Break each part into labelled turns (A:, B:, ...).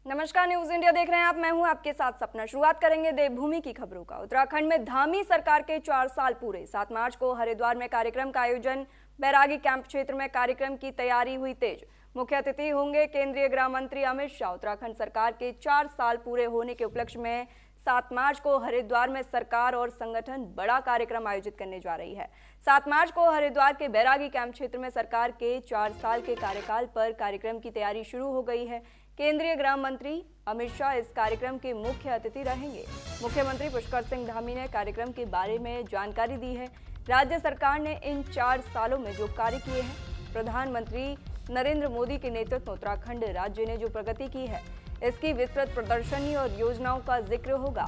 A: नमस्कार, news India देख रहे हैं आप। मैं हूं आपके साथ सपना। शुरुआत करेंगे देवभूमि की खबरों का। उत्तराखंड में धामी सरकार के 4 साल पूरे। 7 मार्च को हरिद्वार में कार्यक्रम का आयोजन। बैरागी कैंप क्षेत्र में कार्यक्रम की तैयारी हुई तेज। मुख्य अतिथि होंगे केंद्रीय गृह मंत्री अमित शाह। उत्तराखंड सरकार के 4 साल पूरे होने के उपलक्ष्य में 7 मार्च को हरिद्वार में सरकार और संगठन बड़ा कार्यक्रम आयोजित करने जा रही है। 7 मार्च को हरिद्वार के बैरागी कैंप क्षेत्र में सरकार के 4 साल के कार्यकाल पर कार्यक्रम की तैयारी शुरू हो गई है। केंद्रीय गृह मंत्री अमित शाह इस कार्यक्रम के मुख्य अतिथि रहेंगे। मुख्यमंत्री पुष्कर सिंह धामी ने कार्यक्रम के बारे में जानकारी दी है। राज्य सरकार ने इन 4 सालों में जो कार्य किए हैं, प्रधानमंत्री नरेंद्र मोदी के नेतृत्व में उत्तराखंड राज्य ने जो प्रगति की है, इसकी विस्तृत प्रदर्शनी और योजनाओं का जिक्र होगा।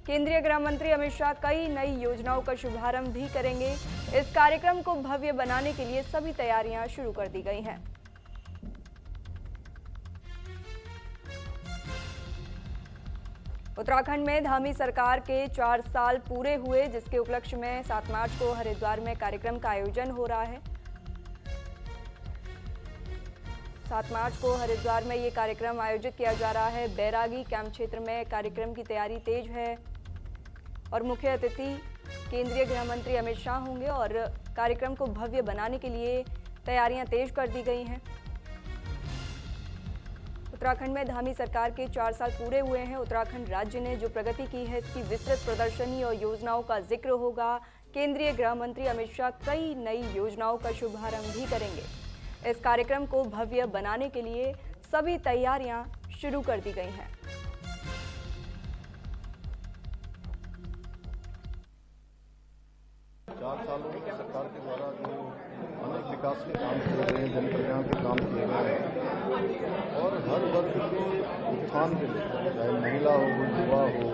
A: केंद्रीय गृह मंत्री अमित शाह कई नई योजनाओं का शुभारंभ भी करेंगे। इस कार्यक्रम को भव्य बनाने के लिए सभी तैयारियां शुरू कर दी गई हैं। उत्तराखंड में धामी सरकार के 4 साल पूरे हुए, जिसके उपलक्ष्य में 7 मार्च को हरिद्वार में कार्यक्रम का आयोजन हो रहा है। 7 मार्च को हरिद्वार में ये कार्यक्रम आयोजित किया जा रहा है। बैरागी कैंप क्षेत्र में कार्यक्रम की तैयारी तेज है और मुख्य अतिथि केंद्रीय गृह मंत्री अमित शाह होंगे और कार्यक्रम को भव्य बनाने के लिए तैयारियां तेज कर दी गई हैं। उत्तराखंड में धामी सरकार के 4 साल पूरे हुए हैं। उत्तराखंड राज्य ने जो प्रगति की है, इसकी विस्तृत प्रदर्शनी और योजनाओं का जिक्र होगा। केंद्रीय गृह मंत्री अमित शाह कई नई योजनाओं का शुभारंभ भी करेंगे। इस कार्यक्रम को भव्य बनाने के लिए सभी तैयारियां शुरू कर दी गई हैं।
B: चार सालों में सरकार के द्वारा जो अनेक विकास के काम किए गए हैं, जन कल्याण के काम किए गए हैं और हर वर्ग के उत्थान के लिए, चाहे महिला हो, युवा हो,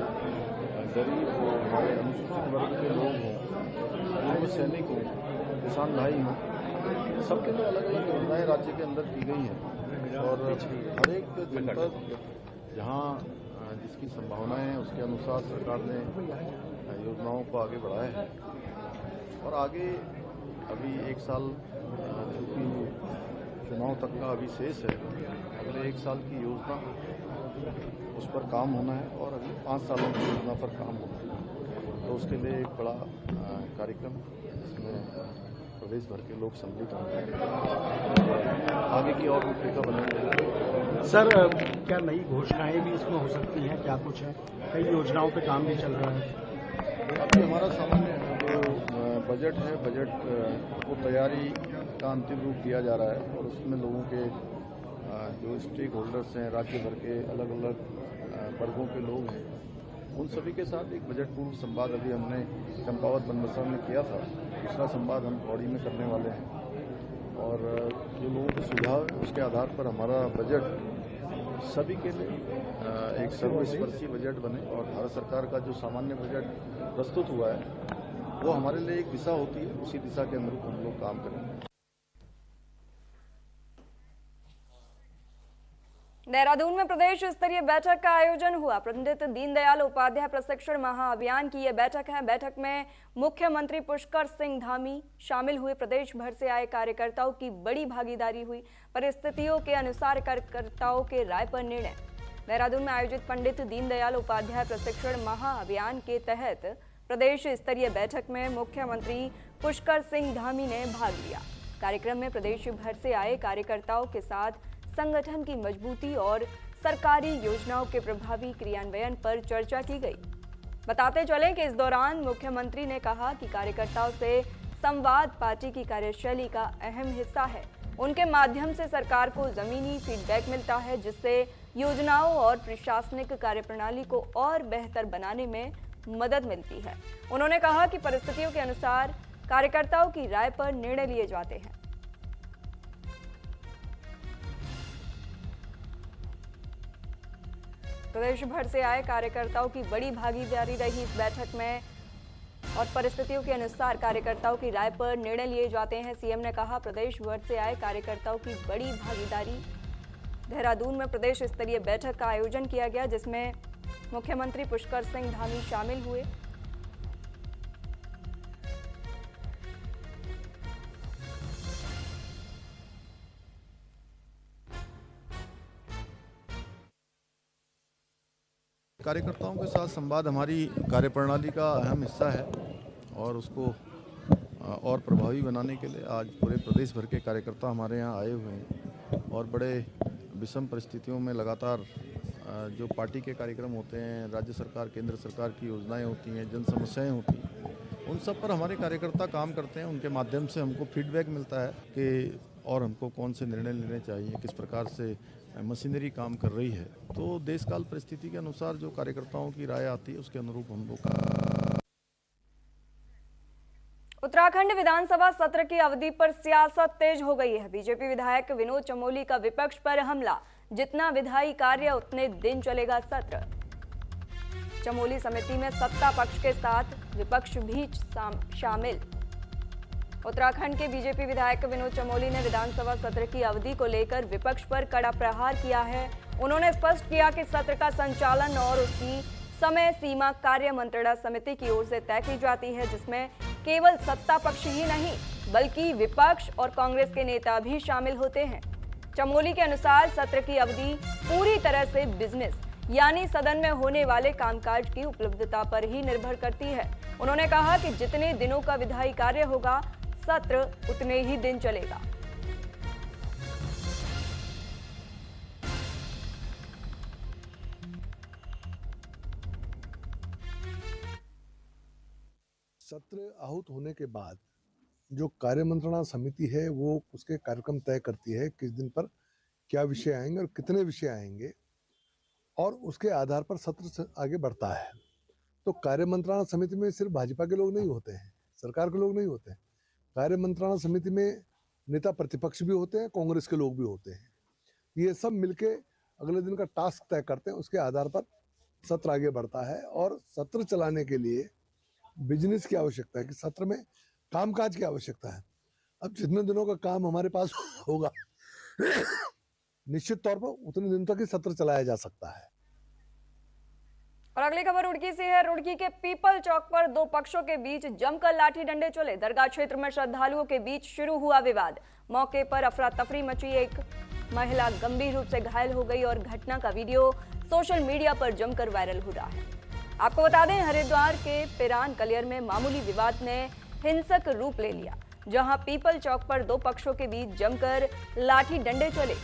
B: गरीब हो, हमारे अनुसूचित वर्ग के लोग हों, पूर्व सैनिक हों, किसान भाई हों, सबके लिए अलग अलग योजनाएं राज्य के अंदर की गई हैं और हर एक जनपद जहाँ जिसकी संभावनाएं हैं उसके अनुसार सरकार ने योजनाओं को आगे बढ़ाया है और आगे अभी 1 साल चूँकि चुनाव तक का अभी शेष है, अगले 1 साल की योजना उस पर काम होना है और अभी 5 सालों की योजना पर काम होना है। तो उसके लिए एक बड़ा कार्यक्रम इसमें प्रदेश भर के लोग सम्मिलित होंगे, आगे की और रूपरेखा बनाएंगे।
C: सर, क्या नई घोषणाएं भी इसमें हो सकती हैं? क्या कुछ है? कई योजनाओं पे काम भी चल रहा है।
B: अभी हमारा सामान्य जो बजट है, बजट को तैयारी का अंतिम रूप दिया जा रहा है और उसमें लोगों के जो स्टेक होल्डर्स हैं, राज्य भर के अलग अलग वर्गों के लोग हैं, उन सभी के साथ एक बजट पूर्व संवाद अभी हमने चंपावत बनबसा में किया था। दूसरा संवाद हम पौड़ी में करने वाले हैं और जो लोगों के सुझाव है उसके आधार पर हमारा बजट सभी के लिए एक सर्वस्पर्शी बजट बने और भारत सरकार का जो सामान्य बजट प्रस्तुत हुआ है वो हमारे लिए एक दिशा होती है, उसी दिशा के अनुरूप हम लोग काम करेंगे।
A: देहरादून में प्रदेश स्तरीय बैठक का आयोजन हुआ। पंडित दीनदयाल उपाध्याय प्रशिक्षण महाअभियान की यह बैठक है। बैठक में मुख्यमंत्री पुष्कर सिंह धामी शामिल हुए। प्रदेश भर से आए कार्यकर्ताओं की बड़ी भागीदारी हुई। परिस्थितियों के अनुसार कार्यकर्ताओं के राय पर निर्णय। देहरादून में आयोजित पंडित दीनदयाल उपाध्याय प्रशिक्षण महाअभियान के तहत प्रदेश स्तरीय बैठक में मुख्यमंत्री पुष्कर सिंह धामी ने भाग लिया। कार्यक्रम में प्रदेश भर से आए कार्यकर्ताओं के साथ संगठन की मजबूती और सरकारी योजनाओं के प्रभावी क्रियान्वयन पर चर्चा की गई। बताते चलें कि इस दौरान मुख्यमंत्री ने कहा कि कार्यकर्ताओं से संवाद पार्टी की कार्यशैली का अहम हिस्सा है। उनके माध्यम से सरकार को जमीनी फीडबैक मिलता है, जिससे योजनाओं और प्रशासनिक कार्यप्रणाली को और बेहतर बनाने में मदद मिलती है। उन्होंने कहा कि परिस्थितियों के अनुसार कार्यकर्ताओं की राय पर निर्णय लिए जाते हैं। प्रदेश भर से आए कार्यकर्ताओं की बड़ी भागीदारी रही इस बैठक में और परिस्थितियों के अनुसार कार्यकर्ताओं की राय पर निर्णय लिए जाते हैं। सीएम ने कहा, प्रदेश भर से आए कार्यकर्ताओं की बड़ी भागीदारी। देहरादून में प्रदेश स्तरीय बैठक का आयोजन किया गया, जिसमें मुख्यमंत्री पुष्कर सिंह धामी शामिल हुए।
B: कार्यकर्ताओं के साथ संवाद हमारी कार्यप्रणाली का अहम हिस्सा है और उसको और प्रभावी बनाने के लिए आज पूरे प्रदेश भर के कार्यकर्ता हमारे यहाँ आए हुए हैं और बड़े विषम परिस्थितियों में लगातार जो पार्टी के कार्यक्रम होते हैं, राज्य सरकार केंद्र सरकार की योजनाएं होती हैं, जन समस्याएं होती हैं, उन सब पर हमारे कार्यकर्ता काम करते हैं। उनके माध्यम से हमको फीडबैक मिलता है कि और हमको कौन से निर्णय लेने चाहिए, किस प्रकार से मशीनरी काम कर रही है। तो देश काल परिस्थिति के अनुसार जो कार्यकर्ताओं की राय आती है उसके अनुरूप हम लोग
A: उत्तराखंड विधानसभा सत्र की अवधि पर सियासत तेज हो गई है। बीजेपी विधायक विनोद चमोली का विपक्ष पर हमला, जितना विधायी कार्य उतने दिन चलेगा सत्र। चमोली समिति में सत्ता पक्ष के साथ विपक्ष भी शामिल। उत्तराखंड के बीजेपी विधायक विनोद चमोली ने विधानसभा सत्र की अवधि को लेकर विपक्ष पर कड़ा प्रहार किया है। उन्होंने स्पष्ट किया कि सत्र का संचालन और उसकी समय सीमा कार्य मंत्रणा समिति की ओर से तय की जाती है, जिसमें केवल सत्ता पक्ष ही नहीं बल्कि विपक्ष और कांग्रेस के नेता भी शामिल होते हैं। चमोली के अनुसार सत्र की अवधि पूरी तरह से बिजनेस यानी सदन में होने वाले कामकाज की उपलब्धता पर ही निर्भर करती है। उन्होंने कहा कि जितने दिनों का विधायी कार्य होगा, सत्र उतने ही दिन चलेगा।
D: सत्र आहूत होने के बाद जो कार्य मंत्रणा समिति है वो उसके कार्यक्रम तय करती है, किस दिन पर क्या विषय आएंगे और कितने विषय आएंगे, और उसके आधार पर सत्र आगे बढ़ता है। तो कार्य मंत्रणा समिति में सिर्फ भाजपा के लोग नहीं होते हैं, सरकार के लोग नहीं होते हैं। कार्य मंत्रणा समिति में नेता प्रतिपक्ष भी होते हैं, कांग्रेस के लोग भी होते हैं। ये सब मिलके अगले दिन का टास्क तय करते हैं, उसके आधार पर सत्र आगे बढ़ता है। और सत्र चलाने के लिए बिजनेस की आवश्यकता है कि सत्र में कामकाज की आवश्यकता है। अब जितने दिनों का काम हमारे पास होगा निश्चित तौर पर उतने दिन तक ही सत्र चलाया जा सकता है।
A: और अगली खबर रुड़की से है। रुड़की के पीपल चौक पर दो पक्षों के बीच जमकर लाठी डंडे चले। दरगाह क्षेत्र में श्रद्धालुओं के बीच शुरू हुआ विवाद। मौके पर अफरा तफरी मची, एक महिला गंभीर रूप से घायल हो गई और घटना का वीडियो सोशल मीडिया पर जमकर वायरल हो रहा है। आपको बता दें, हरिद्वार के पिरान कलियर में मामूली विवाद ने हिंसक रूप ले लिया, जहां पीपल चौक पर दो पक्षों के बीच जमकर लाठी डंडे चले।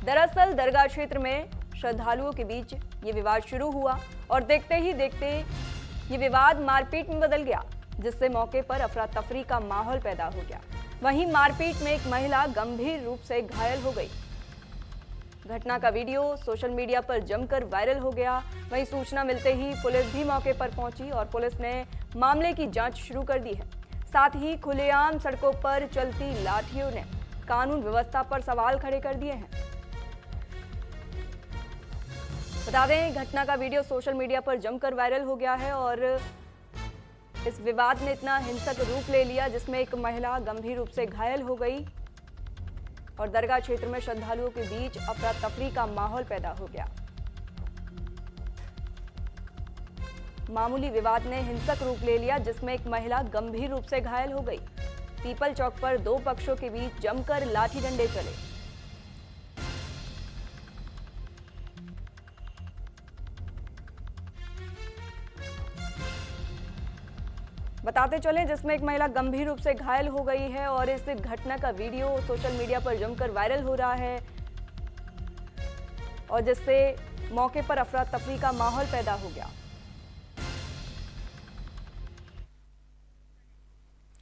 A: दरअसल दरगाह क्षेत्र में श्रद्धालुओं के बीच ये विवाद शुरू हुआ और देखते ही देखते ये विवाद मारपीट में बदल गया, जिससे मौके पर अफरा तफरी का माहौल पैदा हो गया। वहीं मारपीट में एक महिला गंभीर रूप से घायल हो गई। घटना का वीडियो सोशल मीडिया पर जमकर वायरल हो गया। वहीं सूचना मिलते ही पुलिस भी मौके पर पहुंची और पुलिस ने मामले की जांच शुरू कर दी है। साथ ही खुलेआम सड़कों पर चलती लाठियों ने कानून व्यवस्था पर सवाल खड़े कर दिए हैं। बता दें, घटना का वीडियो सोशल मीडिया पर जमकर वायरल हो गया है और इस विवाद ने इतना हिंसक रूप ले लिया जिसमें एक महिला गंभीर रूप से घायल हो गई और दरगाह क्षेत्र में श्रद्धालुओं के बीच अफरा तफरी का माहौल पैदा हो गया। मामूली विवाद ने हिंसक रूप ले लिया जिसमें एक महिला गंभीर रूप से घायल हो गई। पीपल चौक पर दो पक्षों के बीच जमकर लाठी डंडे चले। बताते चलें, जिसमें एक महिला गंभीर रूप से घायल हो गई है और इस घटना का वीडियो सोशल मीडिया पर जमकर वायरल हो रहा है और जिससे मौके पर अफरा तफरी का माहौल पैदा हो गया।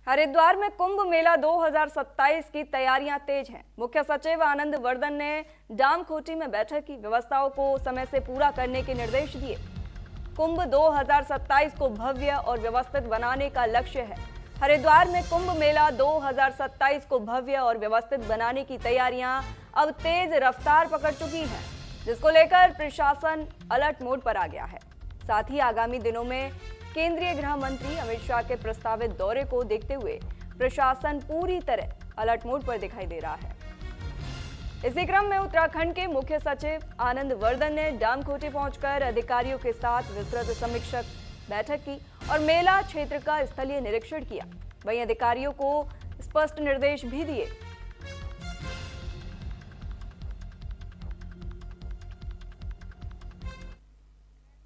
A: हरिद्वार में कुंभ मेला 2027 की तैयारियां तेज हैं। मुख्य सचिव आनंद वर्धन ने डामखोटी में बैठक की, व्यवस्थाओं को समय से पूरा करने के निर्देश दिए। कुंभ 2027 को भव्य और व्यवस्थित बनाने का लक्ष्य है। हरिद्वार में कुंभ मेला 2027 को भव्य और व्यवस्थित बनाने की तैयारियां अब तेज रफ्तार पकड़ चुकी हैं, जिसको लेकर प्रशासन अलर्ट मोड पर आ गया है। साथ ही आगामी दिनों में केंद्रीय गृह मंत्री अमित शाह के प्रस्तावित दौरे को देखते हुए प्रशासन पूरी तरह अलर्ट मोड पर दिखाई दे रहा है। इसी क्रम में उत्तराखंड के मुख्य सचिव आनंद वर्धन ने डामखोटी पहुंचकर अधिकारियों के साथ विस्तृत समीक्षक बैठक की और मेला क्षेत्र का स्थलीय निरीक्षण किया। वहीं अधिकारियों को स्पष्ट निर्देश भी दिए।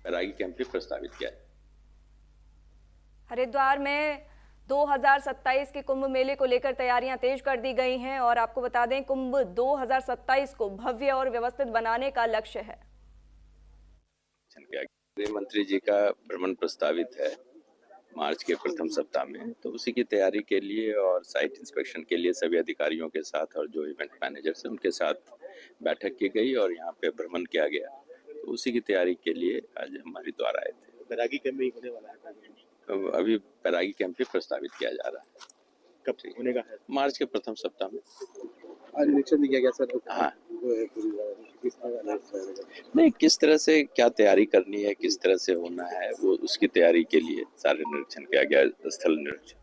E: बैरागी कैंप भी प्रस्तावित किया है।
A: हरिद्वार में 2027 के कुंभ मेले को लेकर तैयारियां तेज कर दी गई हैं और आपको बता दें कुंभ 2027 को भव्य और व्यवस्थित बनाने का लक्ष्य है।
E: गृह मंत्री जी का भ्रमण प्रस्तावित है मार्च के प्रथम सप्ताह में, तो उसी की तैयारी के लिए और साइट इंस्पेक्शन के लिए सभी अधिकारियों के साथ और जो इवेंट मैनेजर्स हैं उनके साथ बैठक की गई और यहाँ पे भ्रमण किया गया। तो उसी की तैयारी के लिए आज हम हरिद्वार आए थे।
C: बैरागी कैंप भी होने वाला है,
E: अभी बैरागी कैंप भी प्रस्तावित किया जा रहा है।
C: कब होने का है?
E: मार्च के प्रथम सप्ताह में।
C: आज निरीक्षण भी किया गया सर।
E: हाँ, नहीं, किस तरह से क्या तैयारी करनी है, किस तरह से होना है, वो उसकी तैयारी के लिए सारे निरीक्षण किया गया, स्थल निरीक्षण।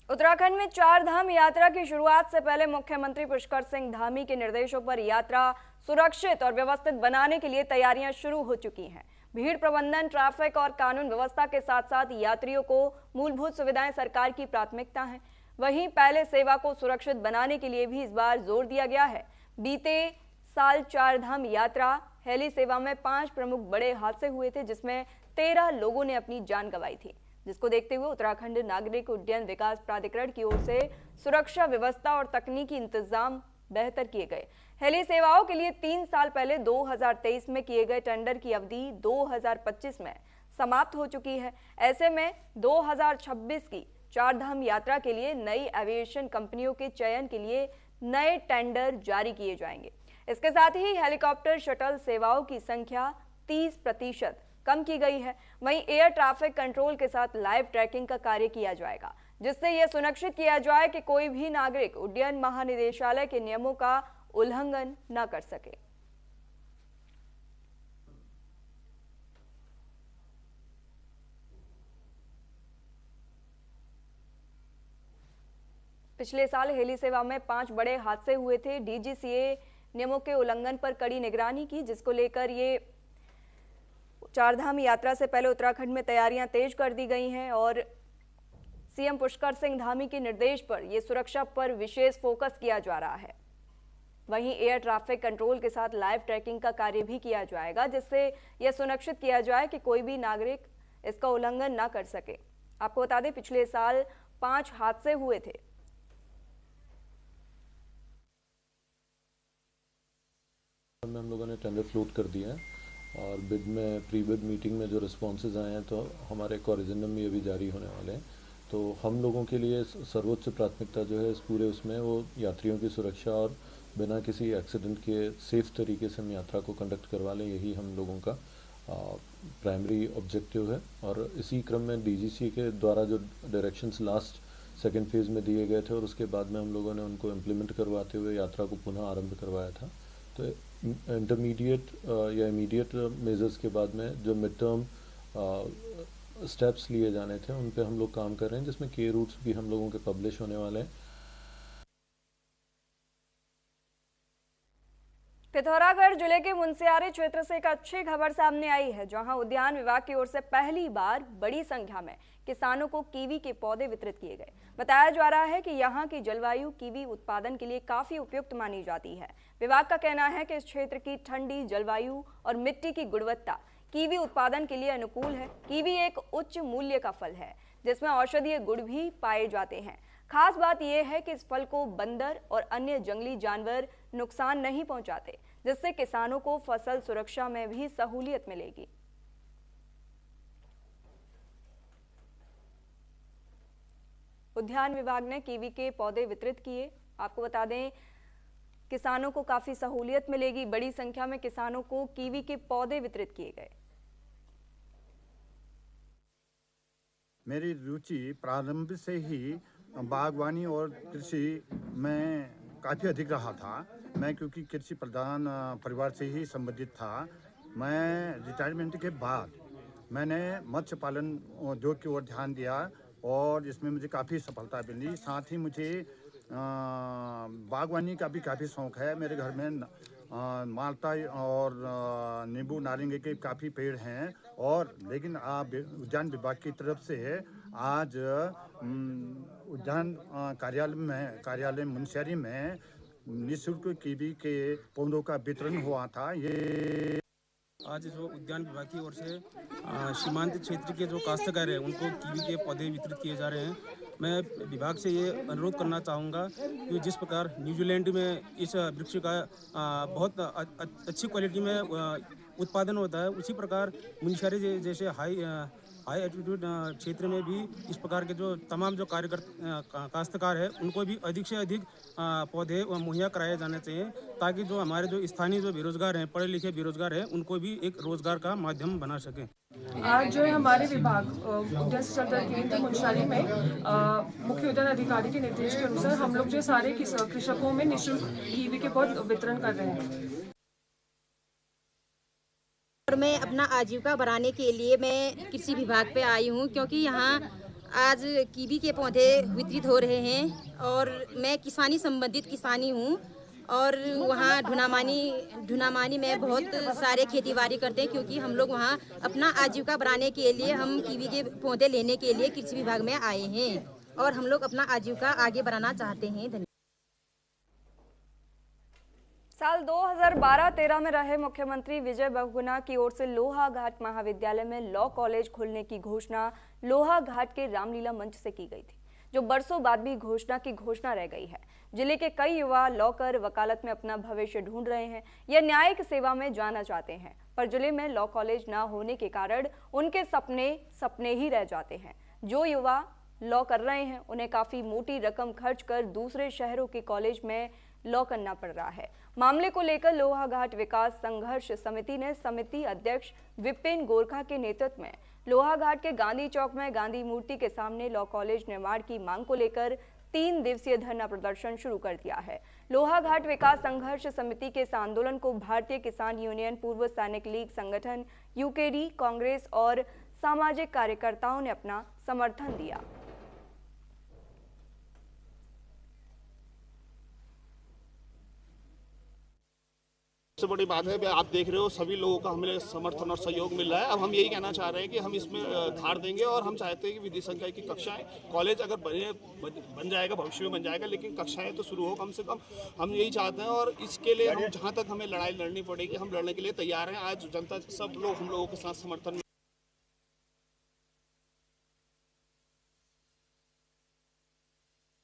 A: उत्तराखंड में 4 धाम यात्रा की शुरुआत से पहले मुख्यमंत्री पुष्कर सिंह धामी के निर्देशों पर यात्रा सुरक्षित और व्यवस्थित बनाने के लिए तैयारियां शुरू हो चुकी हैं। भीड़ प्रबंधन, ट्रैफिक और कानून व्यवस्था के साथ साथ यात्रियों को मूलभूत सुविधाएं सरकार की प्राथमिकता हैं। वहीं पहले सेवा को सुरक्षित बनाने के लिए भी इस बार जोर दिया गया है। बीते साल 4 धाम यात्रा हेली सेवा में 5 प्रमुख बड़े हादसे हुए थे, जिसमें 13 लोगों ने अपनी जान गंवाई थी, जिसको देखते हुए उत्तराखंड नागरिक उड्डयन विकास प्राधिकरण की ओर से सुरक्षा व्यवस्था और तकनीकी इंतजाम बेहतर किए गए। हेली सेवाओं के लिए 3 साल पहले 2023 में किए गए टेंडर की अवधि 2025 में समाप्त हो चुकी है। ऐसे में 2026 की 4 धाम यात्रा के लिए नई एविएशन कंपनियों के चयन के लिए नए टेंडर जारी किए जाएंगे। इसके साथ ही हेलीकॉप्टर शटल सेवाओं की संख्या 30% कम की गई है। वहीं एयर ट्रैफिक कंट्रोल के साथ लाइव ट्रैकिंग का कार्य किया जाएगा, जिससे यह सुनिश्चित किया जाए कि कोई भी नागरिक उड्डयन महानिदेशालय के नियमों का उल्लंघन न कर सके। पिछले साल हेली सेवा में 5 बड़े हादसे हुए थे। डीजीसीए नियमों के उल्लंघन पर कड़ी निगरानी की, जिसको लेकर ये 4 धाम यात्रा से पहले उत्तराखंड में तैयारियां तेज कर दी गई हैं और सीएम पुष्कर सिंह धामी के निर्देश पर यह सुरक्षा पर विशेष फोकस किया जा रहा है। वहीं एयर ट्रैफिक कंट्रोल के साथ लाइव ट्रैकिंग का कार्य भी किया जाएगा, जिससे यह सुनिश्चित किया जाए कि कोई भी नागरिक इसका उल्लंघन ना कर सके। आपको बता दें पिछले साल 5 हादसे हुए थे।
F: में हम लोगों ने टेंडर फ्लोट कर दिया है और बिड में प्री बिड मीटिंग में जो रिस्पॉन्सेज आए हैं तो हमारे कॉरिजेंडम भी अभी जारी होने वाले हैं। तो हम लोगों के लिए सर्वोच्च प्राथमिकता जो है इस पूरे उसमें वो यात्रियों की सुरक्षा और बिना किसी एक्सीडेंट के सेफ तरीके से हम यात्रा को कंडक्ट करवा लें, यही हम लोगों का प्राइमरी ऑब्जेक्टिव है। और इसी क्रम में डीजीसी के द्वारा जो डायरेक्शंस लास्ट सेकेंड फेज़ में दिए गए थे और उसके बाद में हम लोगों ने उनको इम्प्लीमेंट करवाते हुए यात्रा को पुनः आरंभ करवाया था। तो इंटरमीडिएट या इमीडिएट मेजर्स के बाद में जो मिड टर्म स्टेप्स लिए जाने थे उन पे हम लोग काम कर रहे हैं, जिसमें के रूट्स भी हम लोगों के पब्लिश होने वाले हैं।
A: पिथौरागढ़ जिले के मुनस्यारी क्षेत्र से एक अच्छी खबर सामने आई है, जहां उद्यान विभाग की ओर से पहली बार बड़ी संख्या में किसानों को कीवी के पौधे वितरित किए गए। बताया जा रहा है कि यहां की जलवायु कीवी उत्पादन के लिए काफी उपयुक्त मानी जाती है। विभाग का कहना है कि इस क्षेत्र की ठंडी जलवायु और मिट्टी की गुणवत्ता कीवी उत्पादन के लिए अनुकूल है। कीवी एक उच्च मूल्य का फल है, जिसमें औषधीय गुण भी पाए जाते हैं। खास बात यह है कि इस फल को बंदर और अन्य जंगली जानवर नुकसान नहीं पहुंचाते, जिससे किसानों को फसल सुरक्षा में भी सहूलियत मिलेगी। उद्यान विभाग ने कीवी के पौधे वितरित किए। आपको बता दें किसानों को काफी सहूलियत मिलेगी। बड़ी संख्या में किसानों को कीवी के पौधे वितरित किए गए।
G: मेरी रुचि प्रारंभ से ही बागवानी और कृषि में काफ़ी अधिक रहा था। मैं क्योंकि कृषि प्रधान परिवार से ही संबंधित था। मैं रिटायरमेंट के बाद मैंने मत्स्य पालन उद्योग की ओर ध्यान दिया और इसमें मुझे काफ़ी सफलता मिली। साथ ही मुझे बागवानी का भी काफ़ी शौक़ है। मेरे घर में माल्टा और नींबू नारंगी के काफ़ी पेड़ हैं और लेकिन उद्यान विभाग की तरफ से आज उद्यान कार्यालय मुनस्यारी में निःशुल्क कीवी के पौधों का वितरण हुआ था। ये
H: आज जो उद्यान विभाग की ओर से सीमांत क्षेत्र के जो काश्तकार हैं उनको कीवी के पौधे वितरित किए जा रहे हैं। मैं विभाग से ये अनुरोध करना चाहूँगा कि जिस प्रकार न्यूजीलैंड में इस वृक्ष का बहुत अच्छी क्वालिटी में उत्पादन होता है, उसी प्रकार मुनस्यारी जैसे हाई एल्टीट्यूड क्षेत्र में भी इस प्रकार के जो तमाम जो काश्तकार है उनको भी अधिक से अधिक पौधे मुहैया कराए जाने चाहिए, ताकि जो हमारे जो स्थानीय जो बेरोजगार हैं, पढ़े लिखे बेरोजगार हैं, उनको भी एक रोजगार का माध्यम बना सकें।
I: आज जो है हमारे विभाग उद्यान संवर्धन केंद्र मुनस्यारी में मुख्य उद्यान अधिकारी के निर्देश के अनुसार हम लोग जो सारे कृषकों में निःशुल्क कीवी के पौधे वितरण कर रहे हैं।
J: और मैं अपना आजीविका बढ़ाने के लिए मैं कृषि विभाग पे आई हूँ, क्योंकि यहाँ आज कीवी के पौधे वितरित हो रहे हैं और मैं किसानी संबंधित किसानी हूँ और वहाँ ढुनामानी में बहुत सारे खेतीबाड़ी करते हैं, क्योंकि हम लोग वहाँ अपना आजीविका बढ़ाने के लिए हम कीवी के पौधे लेने के लिए कृषि विभाग में आए हैं और हम लोग अपना आजीविका आगे बढ़ाना चाहते हैं। धन्यवाद।
A: साल 2012-13 में रहे मुख्यमंत्री विजय बहुगुणा की ओर से लोहाघाट महाविद्यालय में लॉ कॉलेज खोलने की घोषणा लोहाघाट के रामलीला मंच से की गई थी, जो बरसों बाद भी घोषणा की घोषणा रह गई है। जिले के कई युवा लॉ कर वकालत में अपना भविष्य ढूंढ रहे हैं या न्यायिक सेवा में जाना चाहते हैं, पर जिले में लॉ कॉलेज न होने के कारण उनके सपने ही रह जाते हैं। जो युवा लॉ कर रहे हैं उन्हें काफी मोटी रकम खर्च कर दूसरे शहरों के कॉलेज में लॉ करना पड़ रहा है। मामले को लेकर लोहाघाट विकास संघर्ष समिति ने समिति अध्यक्ष विपिन गोरखा के नेतृत्व में लोहाघाट के गांधी चौक में गांधी मूर्ति के सामने लॉ कॉलेज निर्माण की मांग को लेकर 3 दिवसीय धरना प्रदर्शन शुरू कर दिया है। लोहाघाट विकास संघर्ष समिति के इस आंदोलन को भारतीय किसान यूनियन, पूर्व सैनिक लीग संगठन, यूकेडी, कांग्रेस और सामाजिक कार्यकर्ताओं ने अपना समर्थन दिया।
K: सबसे बड़ी बात है, आप देख रहे हो सभी लोगों का हमें समर्थन और सहयोग मिल रहा है। अब हम यही कहना चाह रहे हैं कि हम इसमें धार देंगे और हम चाहते हैं कि विधि संकाय की कक्षाएं, कॉलेज अगर बन जाएगा, भविष्य में बन जाएगा, लेकिन कक्षाएं तो शुरू हो कम से कम, हम यही चाहते हैं। और इसके लिए हम जहाँ तक हमें लड़ाई लड़नी पड़ेगी हम लड़ने के लिए तैयार हैं। आज जनता सब लोग हम लोगों के साथ समर्थन।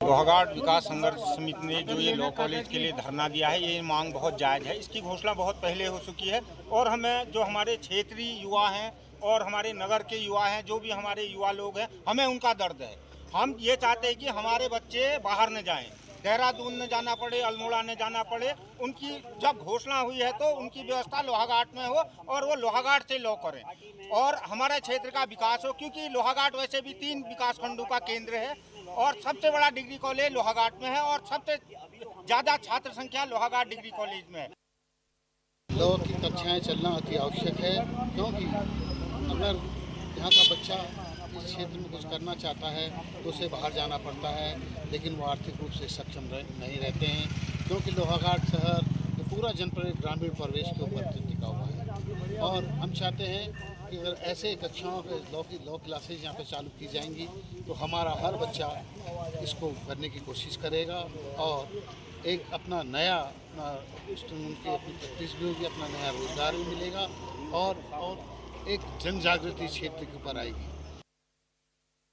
L: लोहाघाट विकास संघर्ष समिति ने जो ये लॉ कॉलेज के लिए धरना दिया है, ये मांग बहुत जायज़ है। इसकी घोषणा बहुत पहले हो चुकी है और हमें जो हमारे क्षेत्रीय युवा हैं और हमारे नगर के युवा हैं, जो भी हमारे युवा लोग हैं, हमें उनका दर्द है। हम ये चाहते हैं कि हमारे बच्चे बाहर न जाएं, देहरादून न जाना पड़े, अल्मोड़ा न जाना पड़े। उनकी जब घोषणा हुई है तो उनकी व्यवस्था लोहाघाट में हो और वो लोहाघाट से लॉ करें और हमारे क्षेत्र का विकास हो, क्योंकि लोहाघाट वैसे भी 3 विकास खंडों का केंद्र है और सबसे बड़ा डिग्री कॉलेज लोहाघाट में है और सबसे ज़्यादा छात्र संख्या लोहाघाट डिग्री कॉलेज में है।
B: लॉ की कक्षाएं चलना अति आवश्यक है, क्योंकि अगर यहाँ का बच्चा इस क्षेत्र में कुछ करना चाहता है तो उसे बाहर जाना पड़ता है, लेकिन वो आर्थिक रूप से सक्षम नहीं रहते हैं, क्योंकि लोहाघाट शहर ये पूरा जनपद ग्रामीण परिवेश के ऊपर टिका हुआ है। और हम चाहते हैं कि अगर ऐसे कक्षाओं के लॉ क्लासेज यहाँ पे चालू की जाएंगी तो हमारा हर बच्चा इसको करने की कोशिश करेगा और एक अपना नया उनकी अपनी प्रैक्टिस भी होगी, अपना नया रोजगार भी मिलेगा और एक जन जागृति क्षेत्र के ऊपर आएगी।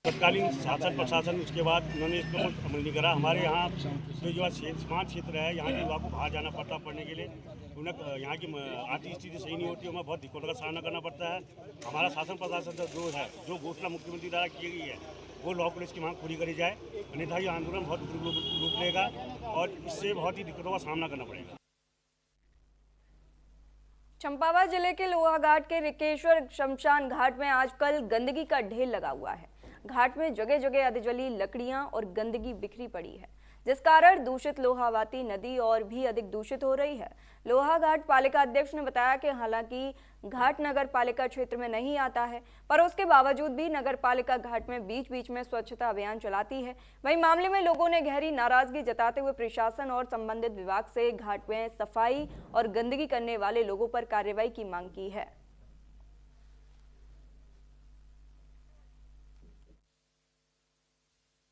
C: तत्कालीन शासन प्रशासन उसके बाद उन्होंने इस पर अमल नहीं करा। हमारे यहाँ जो स्मार्ट क्षेत्र है, यहाँ के युवा को बाहर जाना पड़ता पढ़ने के लिए, उन्हें यहाँ की आर्थिक स्थिति सही नहीं होती, हमें बहुत दिक्कतों का सामना करना पड़ता है। हमारा शासन प्रशासन जो घोषणा मुख्यमंत्री द्वारा की गई है वो लॉ कॉलेज की मांग पूरी करी जाए, अन्यथा ये आंदोलन बहुत रूप लेगा और इससे बहुत ही दिक्कतों का सामना करना पड़ेगा।
A: चंपावत जिले के लोहाघाट के रिकेश्वर शमशान घाट में आजकल गंदगी का ढेर लगा हुआ है। घाट में जगह जगह अधजली लकड़ियां और गंदगी बिखरी पड़ी है, जिस कारण दूषित लोहावती नदी और भी अधिक दूषित हो रही है। लोहाघाट पालिका अध्यक्ष ने बताया कि हालांकि घाट नगर पालिका क्षेत्र में नहीं आता है, पर उसके बावजूद भी नगर पालिका घाट में बीच बीच में स्वच्छता अभियान चलाती है। वहीं मामले में लोगों ने गहरी नाराजगी जताते हुए प्रशासन और संबंधित विभाग से घाट में सफाई और गंदगी करने वाले लोगों पर कार्रवाई की मांग की है।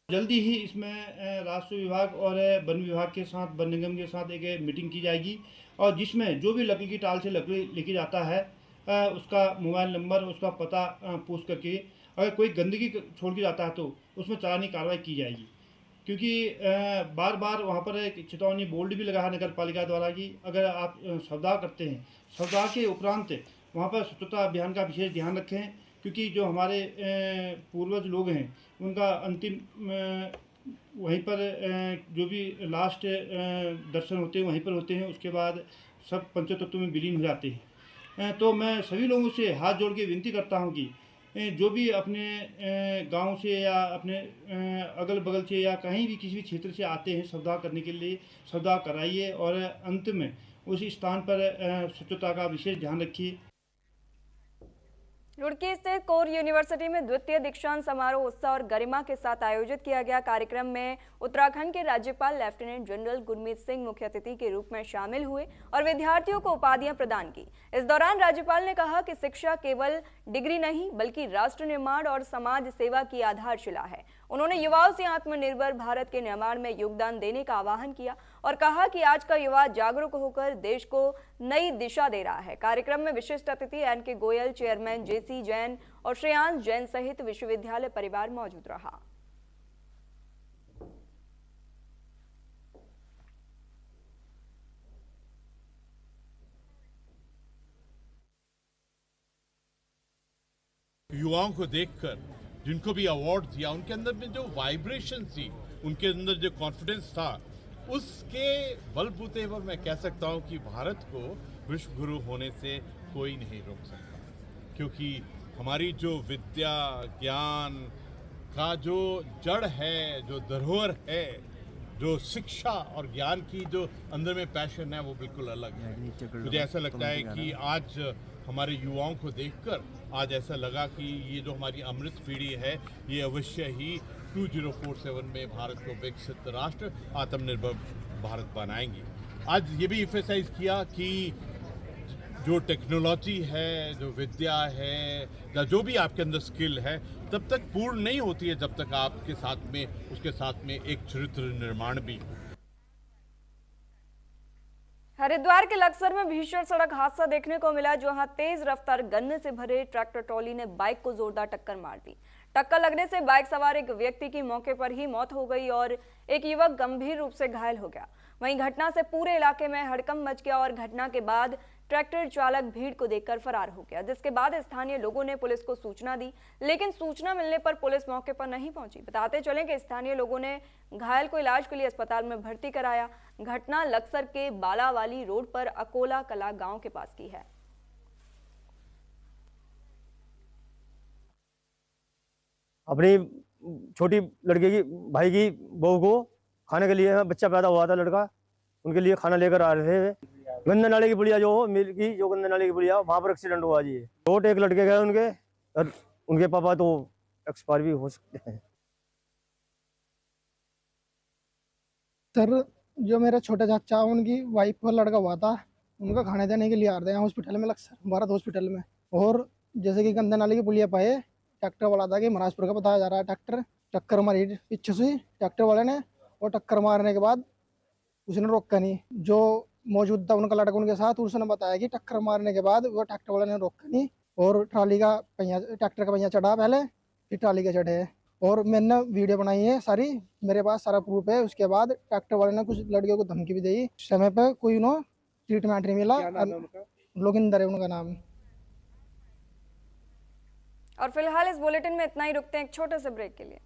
M: जल्दी ही इसमें राजस्व विभाग और वन विभाग के साथ, वन निगम के साथ एक मीटिंग की जाएगी और जिसमें जो भी लकड़ी की टाल से लकड़ी लेके जाता है उसका मोबाइल नंबर, उसका पता पूछ करके अगर कोई गंदगी छोड़ के जाता है तो उसमें चालानी कार्रवाई की जाएगी। क्योंकि बार बार वहाँ पर एक चेतावनी बोर्ड भी लगा है नगर पालिका द्वारा कि अगर आप शवदाह करते हैं, शवदाह के उपरांत वहाँ पर स्वच्छता अभियान का विशेष ध्यान रखें। क्योंकि जो हमारे पूर्वज लोग हैं उनका अंतिम वहीं पर जो भी लास्ट दर्शन होते हैं वहीं पर होते हैं, उसके बाद सब पंचतत्व में विलीन हो जाते हैं। तो मैं सभी लोगों से हाथ जोड़ के विनती करता हूं कि जो भी अपने गांव से या अपने अगल बगल से या कहीं भी किसी भी क्षेत्र से आते हैं शवदाह करने के लिए, शवदाह कराइए और अंत में उस स्थान पर स्वच्छता का विशेष ध्यान रखिए।
A: रुड़की स्थित कोर यूनिवर्सिटी में द्वितीय दीक्षांत समारोह उत्साह और गरिमा के साथ आयोजित किया गया। कार्यक्रम में उत्तराखंड के राज्यपाल लेफ्टिनेंट जनरल गुरमीत सिंह मुख्य अतिथि के रूप में शामिल हुए और विद्यार्थियों को उपाधियां प्रदान की। इस दौरान राज्यपाल ने कहा कि शिक्षा केवल डिग्री नहीं बल्कि राष्ट्र निर्माण और समाज सेवा की आधारशिला है। उन्होंने युवाओं से आत्मनिर्भर भारत के निर्माण में योगदान देने का आह्वान किया और कहा कि आज का युवा जागरूक होकर देश को नई दिशा दे रहा है। कार्यक्रम में विशिष्ट अतिथि एनके गोयल, चेयरमैन जेसी जैन और श्रेयांश जैन सहित विश्वविद्यालय परिवार मौजूद रहा।
N: युवाओं को देखकर जिनको भी अवार्ड दिया उनके अंदर में जो वाइब्रेशन थी, उनके अंदर जो कॉन्फिडेंस था, उसके बलबूते पर मैं कह सकता हूं कि भारत को विश्व गुरु होने से कोई नहीं रोक सकता। क्योंकि हमारी जो विद्या ज्ञान का जो जड़ है, जो धरोहर है, जो शिक्षा और ज्ञान की जो अंदर में पैशन है, वो बिल्कुल अलग है। मुझे ऐसा लगता है कि आज हमारे युवाओं को देखकर आज ऐसा लगा कि ये जो हमारी अमृत पीढ़ी है ये अवश्य ही 2047 में भारत को विकसित राष्ट्र, आत्मनिर्भर भारत बनाएंगे। आज ये भी एम्फसाइज किया कि जो टेक्नोलॉजी है, जो विद्या है या जो भी आपके अंदर स्किल है, तब तक पूर्ण नहीं होती है जब तक आपके साथ में उसके साथ में एक चरित्र निर्माण भी हो।
A: हरिद्वार के लक्सर में भीषण सड़क हादसा देखने को मिला, जहां तेज रफ्तार गन्ने से भरे ट्रैक्टर ट्रॉली ने बाइक को जोरदार टक्कर मार दी। टक्कर लगने से बाइक सवार एक व्यक्ति की मौके पर ही मौत हो गई और एक युवक गंभीर रूप से घायल हो गया। वहीं घटना से पूरे इलाके में हड़कंप मच गया और घटना के बाद ट्रैक्टर चालक भीड़ को देखकर फरार हो गया, जिसके बाद स्थानीय लोगों ने पुलिस को सूचना दी, लेकिन सूचना मिलने पर पुलिस मौके पर नहीं पहुंची। बताते चले कि स्थानीय लोगों ने घायल को इलाज के लिए अस्पताल में भर्ती कराया। घटना लक्सर के बालावाली रोड पर अकोला कला गांव के पास की है।
O: अपनी छोटी लड़के की भाई की बहू को खाने के लिए बच्चा पैदा हुआ था लड़का, उनके लिए खाना लेकर आ रहे थे। गंदा नाले की पुलिया जो मिल की जो गंदा नाले की पुलिया, वहां पर एक्सीडेंट हुआ जी। चोट एक लड़के गए उनके, और उनके पापा तो एक्सपायर भी हो सकते हैं।
P: सर, जो मेरा छोटा चाचा उनकी वाइफ का लड़का हुआ था, उनका खाने देने के लिए आ रहे हैं हॉस्पिटल में, लक्सर भारत हॉस्पिटल में। और जैसे कि गंदा नाले की पुलिया पाए, ट्रैक्टर वाला था कि महाराजपुर का बताया जा रहा है, ट्रैक्टर टक्कर मारी पीछे से ट्रैक्टर वाले ने, और टक्कर मारने के बाद उसने रोका नहीं। जो मौजूद था उनका लड़का उनके साथ, उसने बताया कि टक्कर मारने के बाद वो ट्रैक्टर वाले ने रोका नहीं और ट्राली का पहिया, ट्रैक्टर का पहिया चढ़ा पहले, फिर ट्राली के चढ़े। और मैंने वीडियो बनाई है सारी, मेरे पास सारा प्रूफ है। उसके बाद ट्रैक्टर वाले ने कुछ लड़कियों को धमकी भी दी, समय पे कोई उन्होंने ट्रीटमेंट नहीं मिला। लोगिंदर है उनका नाम।
A: और फिलहाल इस बुलेटिन में इतना ही, रुकते हैं एक छोटे से ब्रेक के लिए।